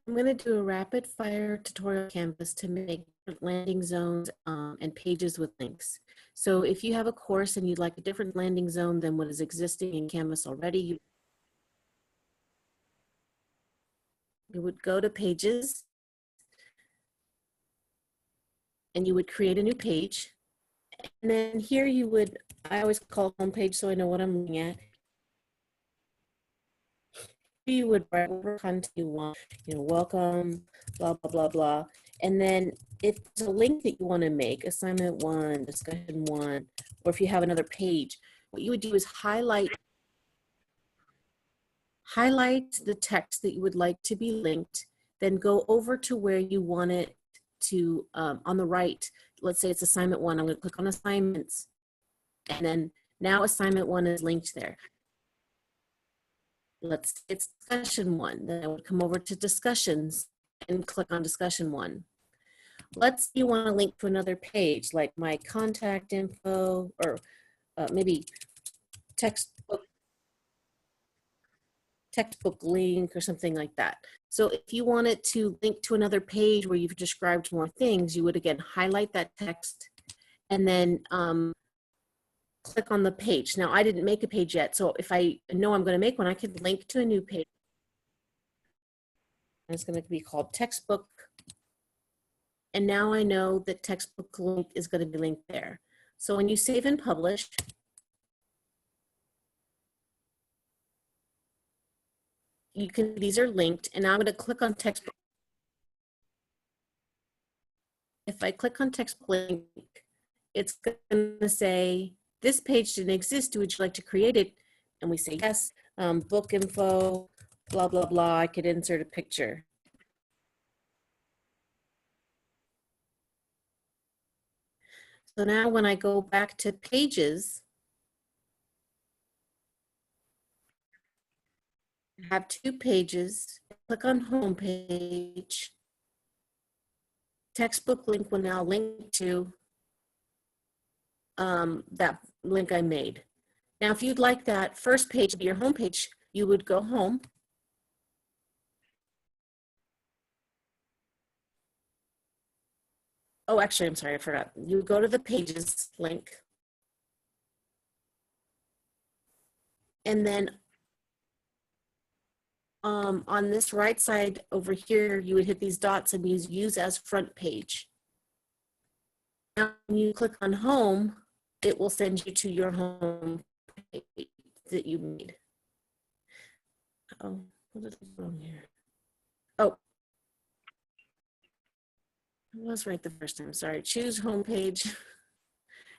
I'm going to do a rapid fire tutorial Canvas to make landing zones and pages with links. So if you have a course and you'd like a different landing zone than what is existing in Canvas already, you would go to Pages and you would create a new page. And then here you would, I always call home page so I know what I'm looking at. You would write whatever content you want, welcome, blah, blah, blah, blah. And then if there's a link that you want to make, assignment 1, discussion 1, or if you have another page, what you would do is highlight the text that you would like to be linked, then go over to where you want it to, on the right, let's say it's assignment 1, I'm going to click on assignments, and then now assignment 1 is linked there. It's discussion 1, then I would come over to discussions and click on discussion 1. Let's say you want to link to another page like my contact info or maybe textbook link or something like that. So if you wanted to link to another page where you've described more things, you would again highlight that text and then click on the page. Now I didn't make a page yet, so if I know I'm going to make one, I could link to a new page. And it's going to be called textbook. And now I know that textbook link is going to be linked there. So when you save and publish, these are linked, and now I'm going to click on textbook. If I click on textbook link, it's going to say, this page didn't exist. Would you like to create it? And we say yes, book info, blah, blah, blah. I could insert a picture. So now when I go back to pages, I have 2 pages, click on home page. Textbook link will now link to that link I made. Now, if you'd like that first page to be your home page, you would go home. Oh, actually, I'm sorry, I forgot. You would go to the pages link. And then on this right side over here, you would hit these dots and use as front page. Now, when you click on home, it will send you to your home page that you made. Oh, what is wrong here? Oh, I was right the first time. Sorry. Choose home page,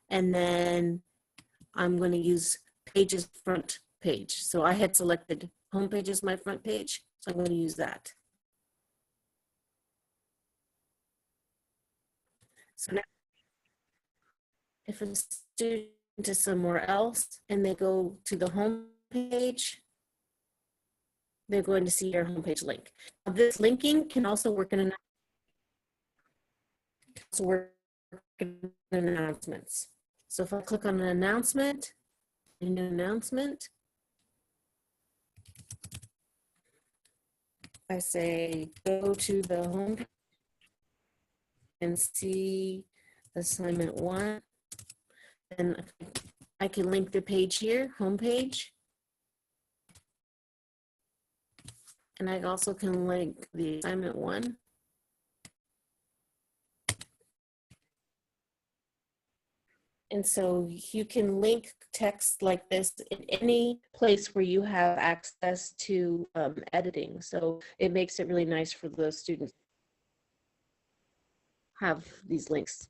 and then I'm going to use pages front page. So I had selected home page as my front page, so I'm going to use that. So now, if a student is somewhere else and they go to the home page, they're going to see your homepage link. Now, this linking can also work in announcements. So if I click on an announcement, I say go to the home page and see assignment 1. And I can link the page here, home page. And I also can link the assignment 1. And so you can link text like this in any place where you have access to editing. So it makes it really nice for the students to have these links.